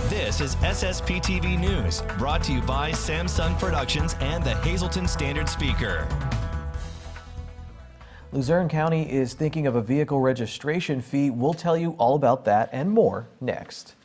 This is SSPTV News, brought to you by Samsung Productions and the Hazleton Standard Speaker. Luzerne County is thinking of a vehicle registration fee. We'll tell you all about that and more next.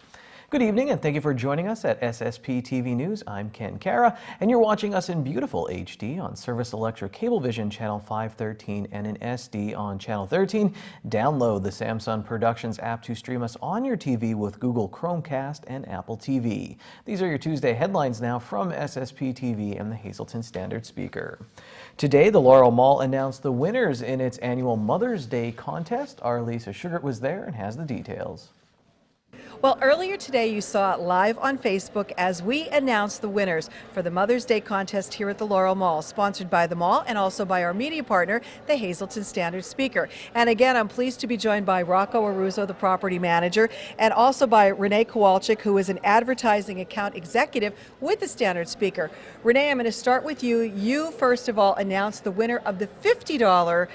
Good evening and thank you for joining us at SSPTV News. I'm Ken Cara and you're watching us in beautiful HD on Service Electric Cablevision Channel 513 and in SD on Channel 13. Download the Samsung Productions app to stream us on your TV with Google Chromecast and Apple TV. These are your Tuesday headlines now from SSPTV and the Hazleton Standard Speaker. Today, the Laurel Mall announced the winners in its annual Mother's Day contest. Our Lisa Sugart was there and has the details. Well, earlier today you saw it live on Facebook as we announced the winners for the Mother's Day contest here at the Laurel Mall, sponsored by the mall and also by our media partner, the Hazleton Standard Speaker. And again, I'm pleased to be joined by Rocco Aruzo, the property manager, and also by Renee Kowalczyk, who is an advertising account executive with the Standard Speaker. Renee, I'm going to start with you. You, first of all, announced the winner of the $50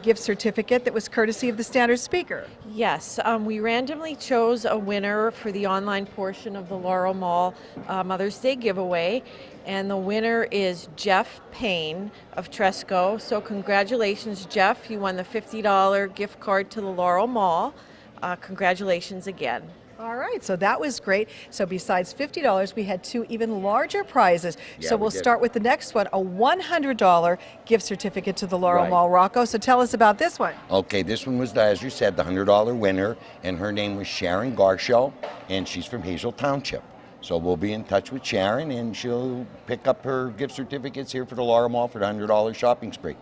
gift certificate that was courtesy of the Standard Speaker. Yes, we randomly chose a winner for the online portion of the Laurel Mall Mother's Day giveaway, and the winner is Jeff Payne of Tresco. So congratulations, Jeff. You won the $50 gift card to the Laurel Mall. Congratulations again. All right, so that was great. So besides $50, we had two even larger prizes. Yeah, so we'll start with the next one, a $100 gift certificate to the Laurel Mall. Rocco, so tell us about this one. Okay, this one was, as you said, the $100 winner, and her name was Sharon Garshell, and she's from Hazel Township. So we'll be in touch with Sharon, and she'll pick up her gift certificates here for the Laurel Mall for the $100 shopping spree.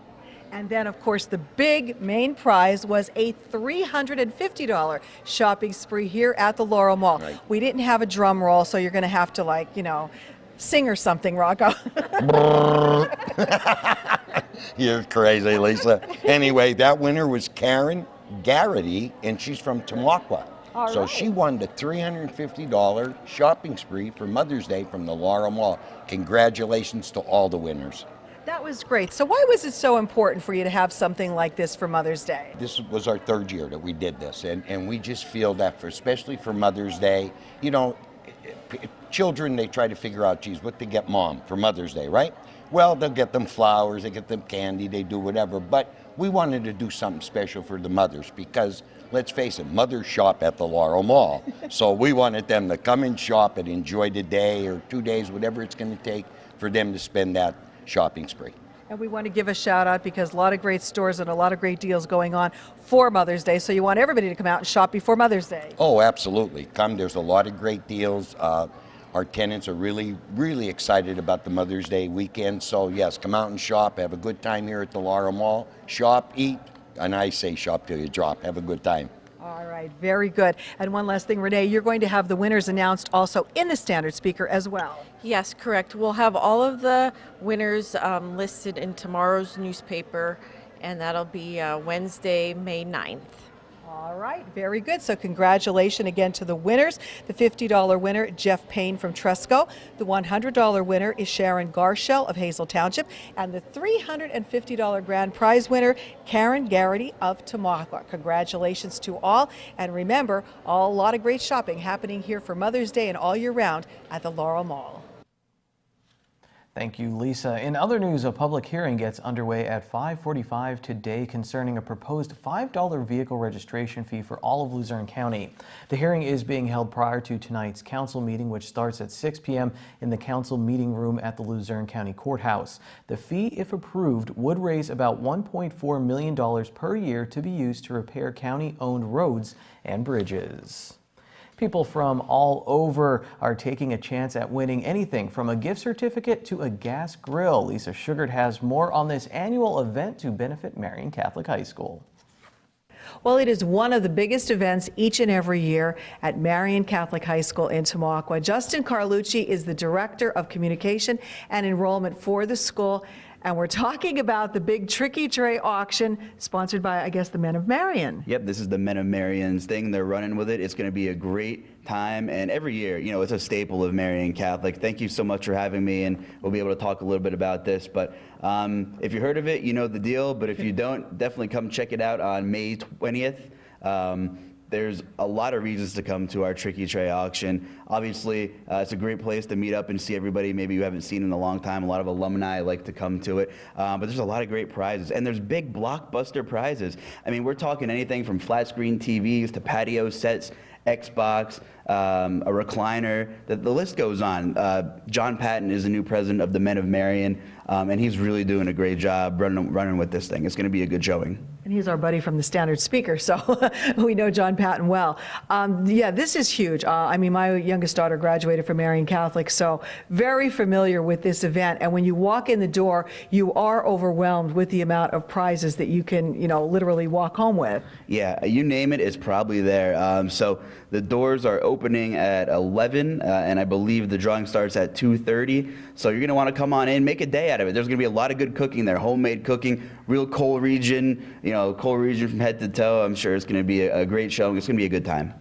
And then, of course, the big main prize was a $350 shopping spree here at the Laurel Mall. Right. We didn't have a drum roll, so you're going to have to, like, you know, sing or something, Rocco. You're crazy, Lisa. Anyway, that winner was Karen Garrity, and she's from Tamaqua. So she won the $350 shopping spree for Mother's Day from the Laurel Mall. Congratulations to all the winners. That was great. So why was it so important for you to have something like this for Mother's Day? This was our third year that we did this, and we just feel that especially for Mother's Day, you know, children, they try to figure out, geez, what to get mom for Mother's Day, right? Well, they'll get them flowers, they get them candy, they do whatever, but we wanted to do something special for the mothers because, let's face it, mothers shop at the Laurel Mall. So we wanted them to come and shop and enjoy the day or 2 days, whatever it's going to take for them to spend that shopping spree. And we want to give a shout out because a lot of great stores and a lot of great deals going on for Mother's Day. So you want everybody to come out and shop before Mother's Day. Oh, absolutely. Come, there's a lot of great deals. Our tenants are really, really excited about the Mother's Day weekend. So yes, come out and shop, have a good time here at the Laurel Mall. Shop, eat, and I say shop till you drop. Have a good time. All right, very good. And one last thing, Renee, you're going to have the winners announced also in the Standard Speaker as well. Yes, correct. We'll have all of the winners listed in tomorrow's newspaper, and that'll be Wednesday, May 9th. All right, very good. So congratulations again to the winners. The $50 winner, Jeff Payne from Tresco. The $100 winner is Sharon Garshell of Hazel Township. And the $350 grand prize winner, Karen Garrity of Tamaqua. Congratulations to all. And remember, a lot of great shopping happening here for Mother's Day and all year round at the Laurel Mall. Thank you, Lisa. In other news, a public hearing gets underway at 5:45 today concerning a proposed $5 vehicle registration fee for all of Luzerne County. The hearing is being held prior to tonight's council meeting, which starts at 6 p.m. in the council meeting room at the Luzerne County Courthouse. The fee, if approved, would raise about $1.4 million per year to be used to repair county-owned roads and bridges. People from all over are taking a chance at winning anything from a gift certificate to a gas grill. Lisa Sugart has more on this annual event to benefit Marion Catholic High School. Well, it is one of the biggest events each and every year at Marion Catholic High School in Tamaqua. Justin Carlucci is the Director of Communication and Enrollment for the school. And we're talking about the big Tricky Tray auction sponsored by, I guess, the Men of Marion. Yep, this is the Men of Marion's thing. They're running with it. It's going to be a great time. And every year, you know, it's a staple of Marion Catholic. Thank you so much for having me. And we'll be able to talk a little bit about this. But if you heard of it, you know the deal. But if you don't, definitely come check it out on May 20th. there's a lot of reasons to come to our Tricky Tray auction. Obviously, it's a great place to meet up and see everybody maybe you haven't seen in a long time. A lot of alumni like to come to it, but there's a lot of great prizes, and there's big blockbuster prizes. I mean, we're talking anything from flat screen TVs to patio sets, Xbox, a recliner, the list goes on. John Patton is the new president of the Men of Marion, and he's really doing a great job running with this thing. It's going to be a good showing. And he's our buddy from the Standard Speaker, so we know John Patton well. Yeah, this is huge. I mean, my youngest daughter graduated from Marian Catholic, so very familiar with this event. And when you walk in the door, you are overwhelmed with the amount of prizes that you can, literally walk home with. Yeah, you name it, it's probably there. So the doors are opening at 11, and I believe the drawing starts at 2:30. So you're going to want to come on in, make a day out of it. There's going to be a lot of good cooking there, homemade cooking, real coal region, coal region from head to toe. I'm sure it's going to be a great show. It's going to be a good time.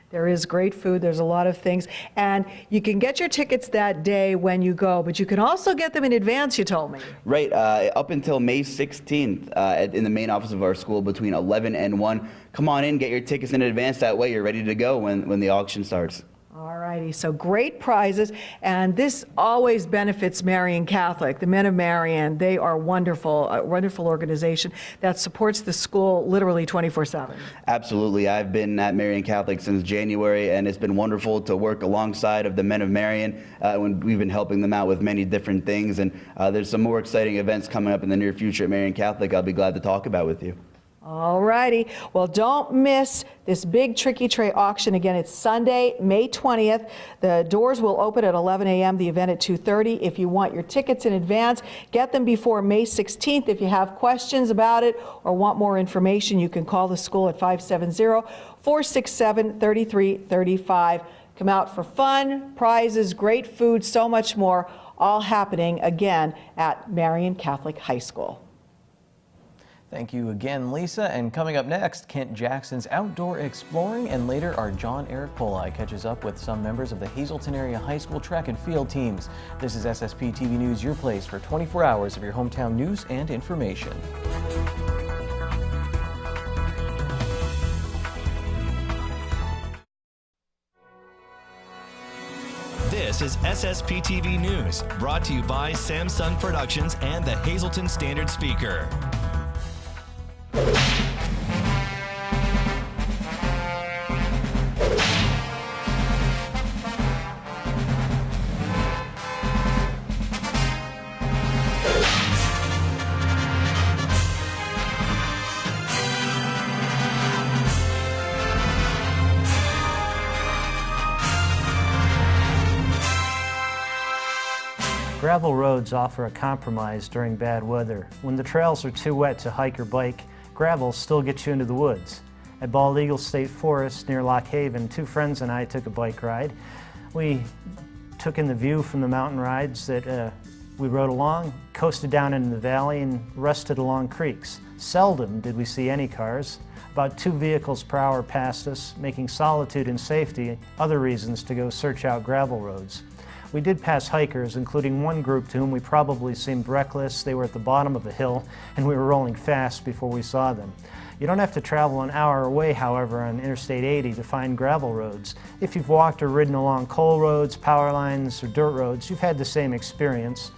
There is great food. There's a lot of things. And you can get your tickets that day when you go, but you can also get them in advance, you told me. Right. Up until May 16th in the main office of our school between 11 and 1. Come on in, get your tickets in advance. That way you're ready to go when the auction starts. All righty, so great prizes, and this always benefits Marian Catholic. The Men of Marian, they are wonderful, a wonderful organization that supports the school literally 24/7. Absolutely. I've been at Marian Catholic since January, and it's been wonderful to work alongside of the Men of Marian when we've been helping them out with many different things, and there's some more exciting events coming up in the near future at Marian Catholic I'll be glad to talk about with you. All righty. Well, don't miss this big Tricky Tray auction. Again, it's Sunday, May 20th. The doors will open at 11 a.m., the event at 2:30. If you want your tickets in advance, get them before May 16th. If you have questions about it or want more information, you can call the school at 570-467-3335. Come out for fun, prizes, great food, so much more, all happening again at Marian Catholic High School. Thank you again, Lisa. And coming up next, Kent Jackson's outdoor exploring, and later our John Eric Poli catches up with some members of the Hazleton Area High School track and field teams. This is SSPTV News, your place for 24 hours of your hometown news and information. This is SSPTV News, brought to you by Samsung Productions and the Hazleton Standard Speaker. Gravel roads offer a compromise during bad weather. When the trails are too wet to hike or bike, gravel still gets you into the woods. At Bald Eagle State Forest near Lock Haven, two friends and I took a bike ride. We took in the view from the mountain rides that we rode along, coasted down into the valley, and rested along creeks. Seldom did we see any cars. About 2 vehicles per hour passed us, making solitude and safety other reasons to go search out gravel roads. We did pass hikers, including one group to whom we probably seemed reckless. They were at the bottom of a hill, and we were rolling fast before we saw them. You don't have to travel an hour away, however, on Interstate 80 to find gravel roads. If you've walked or ridden along coal roads, power lines, or dirt roads, you've had the same experience.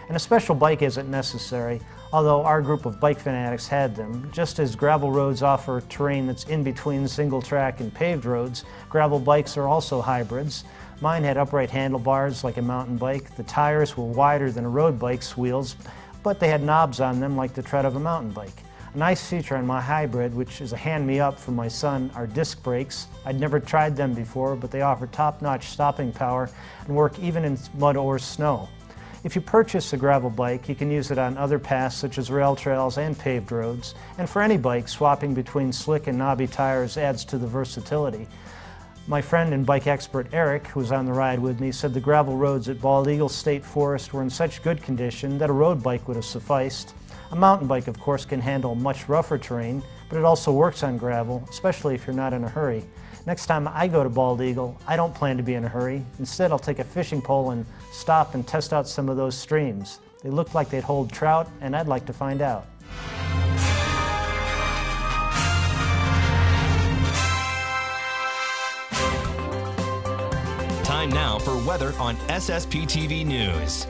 And a special bike isn't necessary, although our group of bike fanatics had them. Just as gravel roads offer terrain that's in between single track and paved roads, gravel bikes are also hybrids. Mine had upright handlebars like a mountain bike. The tires were wider than a road bike's wheels, but they had knobs on them like the tread of a mountain bike. A nice feature on my hybrid, which is a hand-me-up from my son, are disc brakes. I'd never tried them before, but they offer top-notch stopping power and work even in mud or snow. If you purchase a gravel bike, you can use it on other paths such as rail trails and paved roads. And for any bike, swapping between slick and knobby tires adds to the versatility. My friend and bike expert Eric, who was on the ride with me, said the gravel roads at Bald Eagle State Forest were in such good condition that a road bike would have sufficed. A mountain bike, of course, can handle much rougher terrain, but it also works on gravel, especially if you're not in a hurry. Next time I go to Bald Eagle, I don't plan to be in a hurry. Instead, I'll take a fishing pole and stop and test out some of those streams. They look like they'd hold trout, and I'd like to find out. Time now for weather on SSPTV News.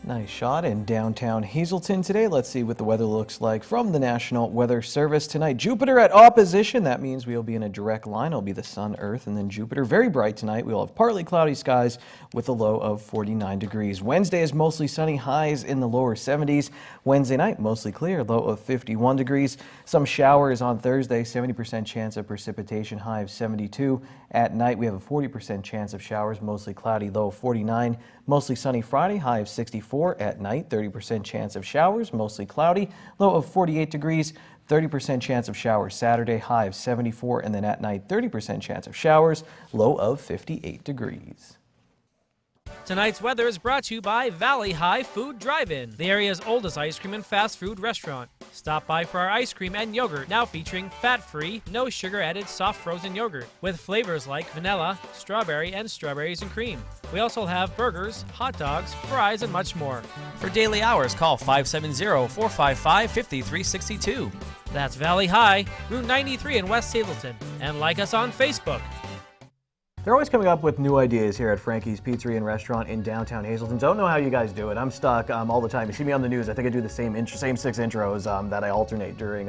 Nice shot in downtown Hazelton today. Let's see what the weather looks like from the National Weather Service tonight. Jupiter at opposition. That means we'll be in a direct line. It'll be the sun, Earth, and then Jupiter. Very bright tonight. We'll have partly cloudy skies with a low of 49 degrees. Wednesday is mostly sunny, highs in the lower 70s. Wednesday night, mostly clear, low of 51 degrees. Some showers on Thursday, 70% chance of precipitation, high of 72. At night, we have a 40% chance of showers, mostly cloudy, low of 49. Mostly sunny Friday, high of 64. At night, 30% chance of showers, mostly cloudy, low of 48 degrees. 30% chance of showers Saturday, high of 74. And then at night, 30% chance of showers, low of 58 degrees. Tonight's weather is brought to you by Valley High Food Drive-In, the area's oldest ice cream and fast food restaurant. Stop by for our ice cream and yogurt, now featuring fat-free, no sugar-added soft frozen yogurt with flavors like vanilla, strawberry, and strawberries and cream. We also have burgers, hot dogs, fries, and much more. For daily hours, call 570-455-5362. That's Valley High, Route 93 in West Hazelton, and like us on Facebook. They're always coming up with new ideas here at Frankie's Pizzeria and Restaurant in downtown Hazelton. Don't know how you guys do it. I'm stuck all the time. You see me on the news. I think I do the same 6 intros that I alternate during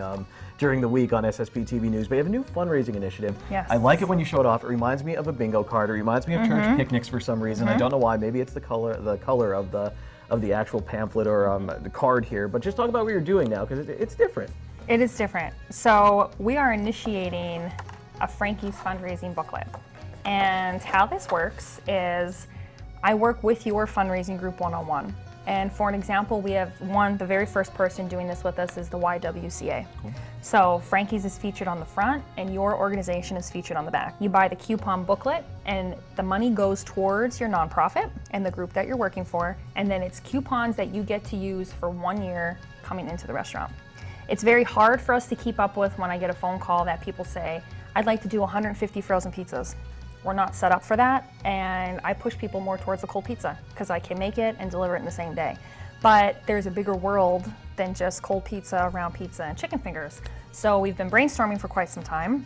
the week on SSPTV News. But you have a new fundraising initiative. Yes. I like it when you show it off. It reminds me of a bingo card. It reminds me of church picnics for some reason. I don't know why. Maybe it's the color of the actual pamphlet or the card here. But just talk about what you're doing now, because it's different. It is different. So we are initiating a Frankie's fundraising booklet. And how this works is I work with your fundraising group one-on-one. And for an example, we have the very first person doing this with us is the YWCA. Cool. So Frankie's is featured on the front and your organization is featured on the back. You buy the coupon booklet and the money goes towards your nonprofit and the group that you're working for. And then it's coupons that you get to use for 1 year coming into the restaurant. It's very hard for us to keep up with when I get a phone call that people say, I'd like to do 150 frozen pizzas. We're not set up for that, and I push people more towards the cold pizza because I can make it and deliver it in the same day. But there's a bigger world than just cold pizza, round pizza, and chicken fingers. So we've been brainstorming for quite some time,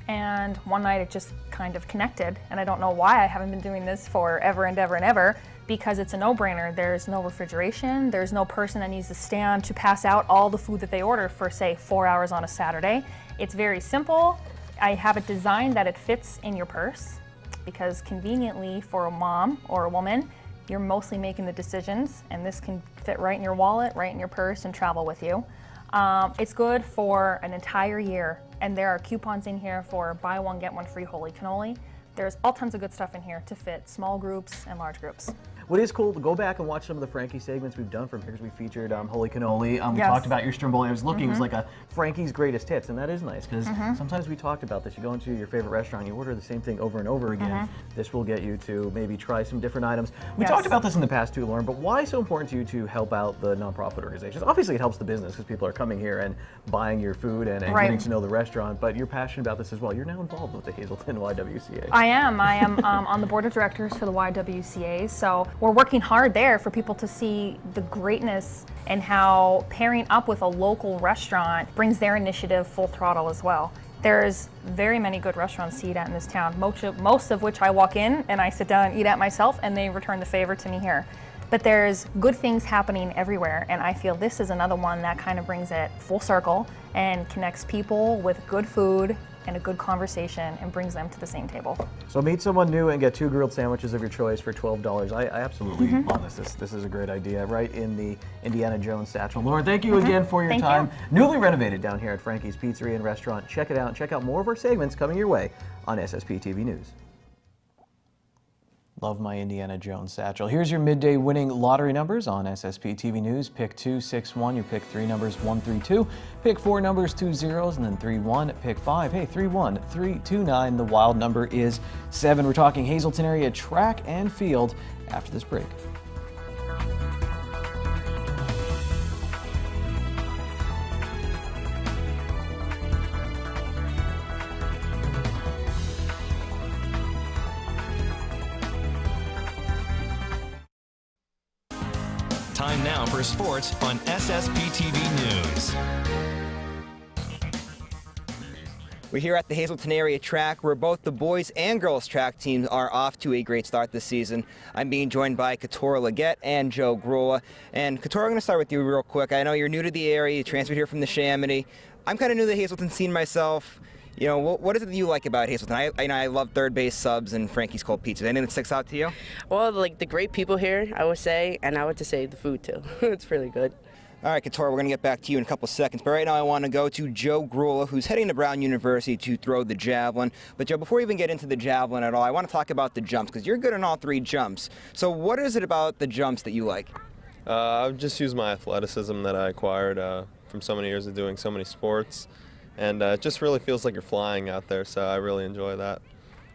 and one night it just kind of connected, and I don't know why I haven't been doing this for ever and ever and ever, because it's a no-brainer. There's no refrigeration, there's no person that needs to stand to pass out all the food that they order for, say, 4 hours on a Saturday. It's very simple. I have it designed that it fits in your purse because conveniently for a mom or a woman, you're mostly making the decisions and this can fit right in your wallet, right in your purse and travel with you. It's good for an entire year and there are coupons in here for buy one, get one free holy cannoli. There's all tons of good stuff in here to fit small groups and large groups. What is cool, to go back and watch some of the Frankie segments we've done from here, because we featured Holy Cannoli. We talked about your Stromboli. I was looking, it was like a Frankie's Greatest Hits, and that is nice, because sometimes we talked about this. You go into your favorite restaurant, you order the same thing over and over again. This will get you to maybe try some different items. We talked about this in the past too, Lauren, but why so important to you to help out the nonprofit organizations? Obviously, it helps the business, because people are coming here and buying your food and getting to know the restaurant, but you're passionate about this as well. You're now involved with the Hazelton YWCA. I am on the board of directors for the YWCA, so we're working hard there for people to see the greatness and how pairing up with a local restaurant brings their initiative full throttle as well. There's very many good restaurants to eat at in this town, most of which I walk in and I sit down and eat at myself and they return the favor to me here. But there's good things happening everywhere, and I feel this is another one that kind of brings it full circle and connects people with good food and a good conversation and brings them to the same table. So meet someone new and get 2 grilled sandwiches of your choice for $12. I absolutely love this. This is a great idea, right in the Indiana Jones satchel. Lauren, thank you again for your time. Newly renovated down here at Frankie's Pizzeria and Restaurant. Check it out and check out more of our segments coming your way on SSPTV News. Love my Indiana Jones satchel. Here's your midday winning lottery numbers on SSPTV News. Pick 2, 6, 1. You pick 3 numbers, 1, 3, 2. Pick 4 numbers, 2 zeros, and then 3, 1. Pick 5. Hey, 3, 1, 3, 2, 9. The wild number is 7. We're talking Hazelton area track and field after this break. Time now for sports on SSPTV News. We're here at the Hazleton area track where both the boys and girls track teams are off to a great start this season. I'm being joined by Katora Leggett and Joe Grola. And Katora, I'm going to start with you real quick. I know you're new to the area, you transferred here from the Chamonix. I'm kind of new to the Hazleton scene myself. You know, what is it that you like about Hazleton? I love third base subs and Frankie's Cold Pizza. Anything that sticks out to you? Well, like the great people here, I would say, and I would just say the food too. It's really good. All right, Katora, we're going to get back to you in a couple seconds. But right now I want to go to Joe Grola, who's heading to Brown University to throw the javelin. But Joe, before we even get into the javelin at all, I want to talk about the jumps, because you're good in all three jumps. So what is it about the jumps that you like? I've just used my athleticism that I acquired from so many years of doing so many sports. And it just really feels like you're flying out there, so I really enjoy that.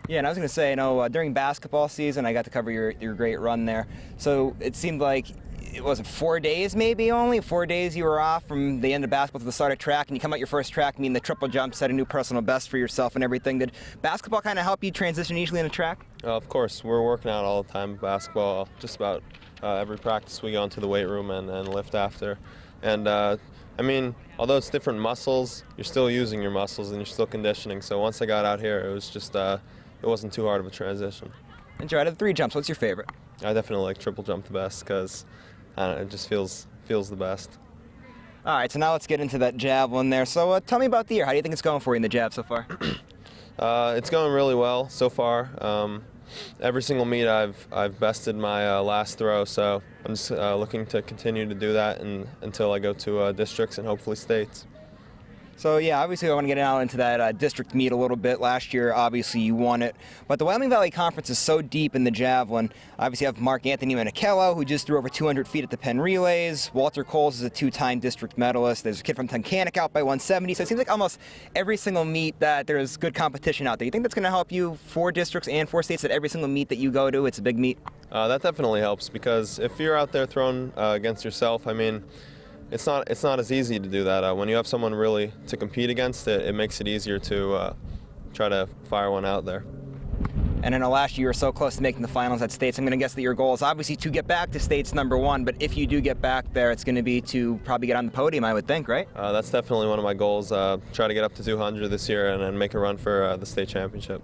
Yeah, and I was going to say, during basketball season, I got to cover your great run there. So it seemed like, it was 4 days maybe only? 4 days you were off from the end of basketball to the start of track, and you come out your first track, meaning the triple jump, set a new personal best for yourself and everything. Did basketball kind of help you transition easily into track? Of course, we're working out all the time with basketball. Just about every practice we go into the weight room and lift after. And I mean, although it's different muscles, you're still using your muscles and you're still conditioning. So once I got out here, it was just, it wasn't too hard of a transition. And Joe, out of the three jumps, what's your favorite? I definitely like triple jump the best because it just feels the best. All right, so now let's get into that javelin there. So tell me about the year. How do you think it's going for you in the jab so far? It's going really well so far. Every single meet I've bested my last throw, so I'm just looking to continue to do that until I go to districts and hopefully states. So yeah, obviously I want to get out into that district meet a little bit. Last year, obviously you won it, but the Wyoming Valley Conference is so deep in the javelin. Obviously you have Mark Anthony Manichello, who just threw over 200 feet at the Penn Relays. Walter Coles is a two-time district medalist. There's a kid from Tunkhannock out by 170. So it seems like almost every single meet that there's good competition out there. You think that's going to help you for districts and for states, that every single meet that you go to, it's a big meet? That definitely helps, because if you're out there throwing against yourself, I mean, it's not as easy to do that. When you have someone really to compete against, it makes it easier to try to fire one out there. And I know last year you were so close to making the finals at states. I'm going to guess that your goal is obviously to get back to states #1, but if you do get back there, it's going to be to probably get on the podium, I would think, right? That's definitely one of my goals, try to get up to 200 this year and then make a run for the state championship.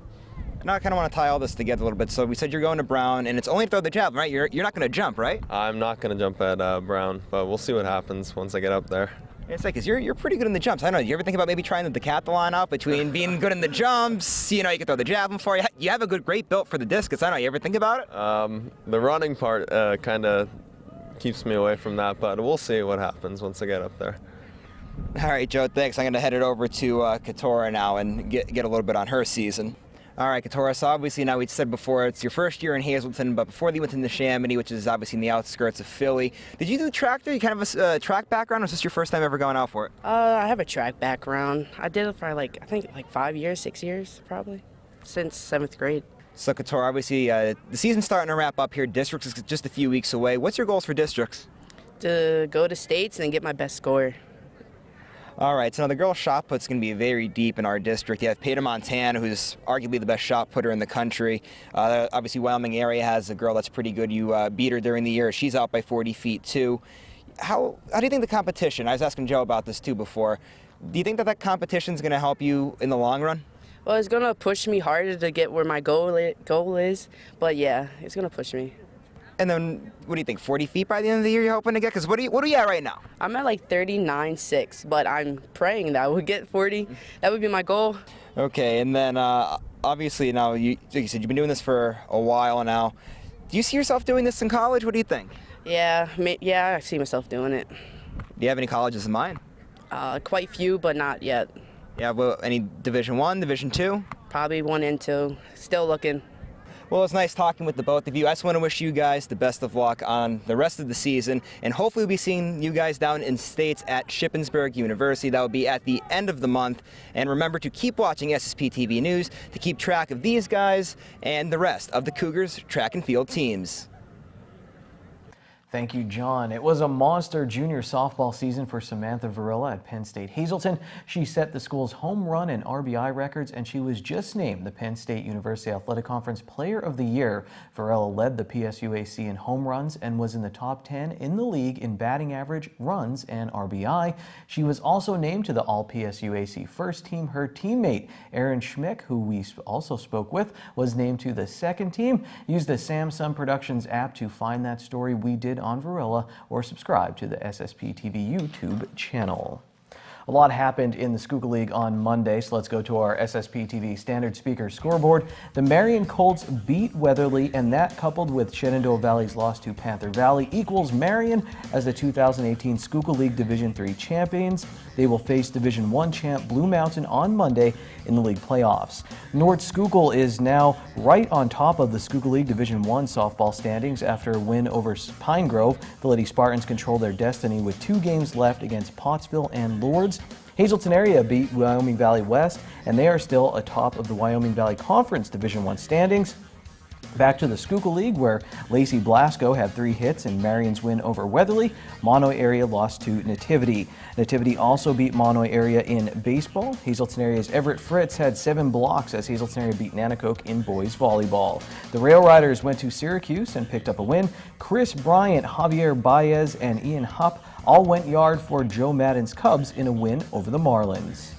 Now I kind of want to tie all this together a little bit. So we said you're going to Brown, and it's only to throw the javelin, right? You're not going to jump, right? I'm not going to jump at Brown, but we'll see what happens once I get up there. It's like, 'cause you're pretty good in the jumps. I don't know, you ever think about maybe trying the decathlon out between being good in the jumps, you can throw the javelin for you. You have a great built for the discus. I don't know, you ever think about it? The running part kind of keeps me away from that, but we'll see what happens once I get up there. All right, Joe, thanks. I'm going to head it over to Katora now and get a little bit on her season. All right, Katora, so obviously now we said before it's your first year in Hazleton, but before you went into Chamonix, which is obviously in the outskirts of Philly, did you do track there? You kind of have a track background, or was this your first time ever going out for it? I have a track background. I did it for I think 5 years, 6 years probably, since 7th grade. So Katora, obviously the season's starting to wrap up here. Districts is just a few weeks away. What's your goals for districts? To go to states and get my best score. All right, so now the girls' shot put's going to be very deep in our district. You have Peta Montana, who's arguably the best shot putter in the country. Obviously, Wyoming area has a girl that's pretty good. You beat her during the year. She's out by 40 feet, too. How do you think the competition, I was asking Joe about this, too, before. Do you think that competition's going to help you in the long run? Well, it's going to push me harder to get where my goal is, but yeah, it's going to push me. And then, what do you think, 40 feet by the end of the year you're hoping to get? Because what are you at right now? I'm at like 39.6, but I'm praying that I would get 40. That would be my goal. Okay, and then obviously now, like you said, you've been doing this for a while now. Do you see yourself doing this in college? What do you think? Yeah, I see myself doing it. Do you have any colleges in mind? Quite few, but not yet. Yeah, well, any Division I, Division II? Probably 1 and 2. Still looking. Well, it's nice talking with the both of you. I just want to wish you guys the best of luck on the rest of the season, and hopefully we'll be seeing you guys down in states at Shippensburg University. That will be at the end of the month. And remember to keep watching SSPTV News to keep track of these guys and the rest of the Cougars track and field teams. Thank you, John. It was a monster junior softball season for Samantha Varela at Penn State Hazleton. She set the school's home run and RBI records, and she was just named the Penn State University Athletic Conference Player of the Year. Varela led the PSUAC in home runs and was in the top 10 in the league in batting average, runs, and RBI. She was also named to the All-PSUAC first team. Her teammate, Aaron Schmick, who we also spoke with, was named to the second team. Use the Samsung Productions app to find that story we did on Varela, or subscribe to the SSPTV YouTube channel. A lot happened in the Schuylkill League on Monday, so let's go to our SSPTV Standard Speaker scoreboard. The Marion Colts beat Weatherly, and that, coupled with Shenandoah Valley's loss to Panther Valley, equals Marion as the 2018 Schuylkill League Division III champions. They will face Division I champ Blue Mountain on Monday in the league playoffs. North Schuylkill is now right on top of the Schuylkill League Division I softball standings after a win over Pine Grove. The Lady Spartans control their destiny with 2 games left against Pottsville and Lourdes. Hazleton area beat Wyoming Valley West, and they are still atop of the Wyoming Valley Conference Division I standings. Back to the Schuylkill League, where Lacey Blasco had 3 hits in Marion's win over Weatherly. Monoy area lost to Nativity. Nativity also beat Monoy area in baseball. Hazleton area's Everett Fritz had 7 blocks as Hazleton area beat Nanacoke in boys volleyball. The Rail Riders went to Syracuse and picked up a win. Chris Bryant, Javier Baez, and Ian Hupp all went yard for Joe Madden's Cubs in a win over the Marlins.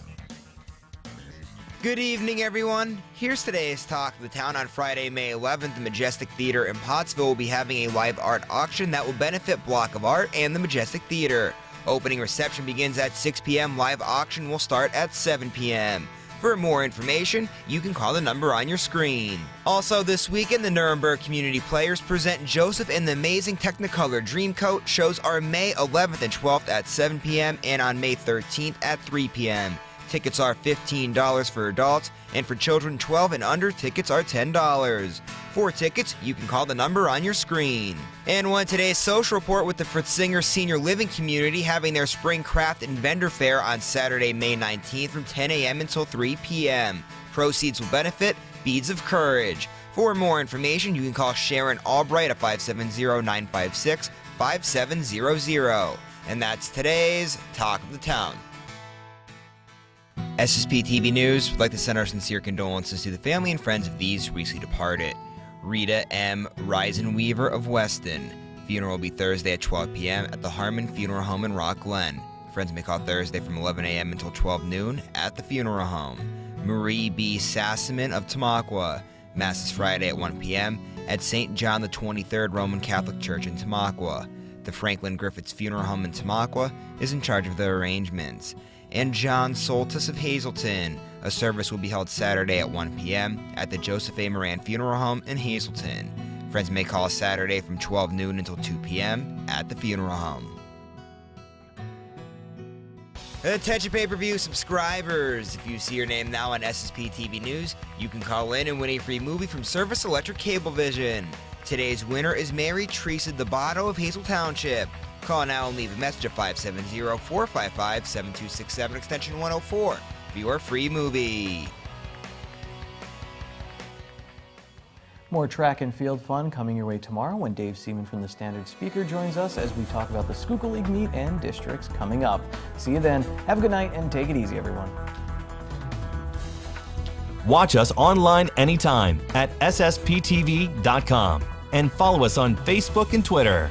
Good evening, everyone. Here's today's talk of the town. On Friday, May 11th, the Majestic Theater in Pottsville will be having a live art auction that will benefit Block of Art and the Majestic Theater. Opening reception begins at 6 p.m. Live auction will start at 7 p.m. For more information, you can call the number on your screen. Also this weekend, the Nuremberg Community Players present Joseph and the Amazing Technicolor Dreamcoat. Shows are May 11th and 12th at 7 p.m. and on May 13th at 3 p.m. Tickets are $15 for adults, and for children 12 and under, tickets are $10. For tickets, you can call the number on your screen. And one today's social report with the Fritzinger Senior Living Community having their Spring Craft and Vendor Fair on Saturday, May 19th from 10 a.m. until 3 p.m. Proceeds will benefit Beads of Courage. For more information, you can call Sharon Albright at 570-956-5700. And that's today's Talk of the Town. SSPTV News would like to send our sincere condolences to the family and friends of these recently departed. Rita M. Reisenweaver of Weston. Funeral will be Thursday at 12 p.m. at the Harmon Funeral Home in Rock Glen. Friends may call Thursday from 11 a.m. until 12 noon at the funeral home. Marie B. Sassaman of Tamaqua. Mass is Friday at 1 p.m. at St. John the 23rd Roman Catholic Church in Tamaqua. The Franklin Griffiths Funeral Home in Tamaqua is in charge of the arrangements. And John Soltis of Hazleton. A service will be held Saturday at 1 p.m. at the Joseph A. Moran Funeral Home in Hazleton. Friends may call Saturday from 12 noon until 2 p.m. at the funeral home. Attention pay-per-view subscribers. If you see your name now on SSPTV News, you can call in and win a free movie from Service Electric Cablevision. Today's winner is Mary Teresa Debato of Hazel Township. Call now and leave a message at 570-455-7267 extension 104 for your free movie. More track and field fun coming your way tomorrow when Dave Seaman from the Standard Speaker joins us as we talk about the Schuylkill League meet and districts coming up. See you then. Have a good night and take it easy, everyone. Watch us online anytime at ssptv.com and follow us on Facebook and Twitter.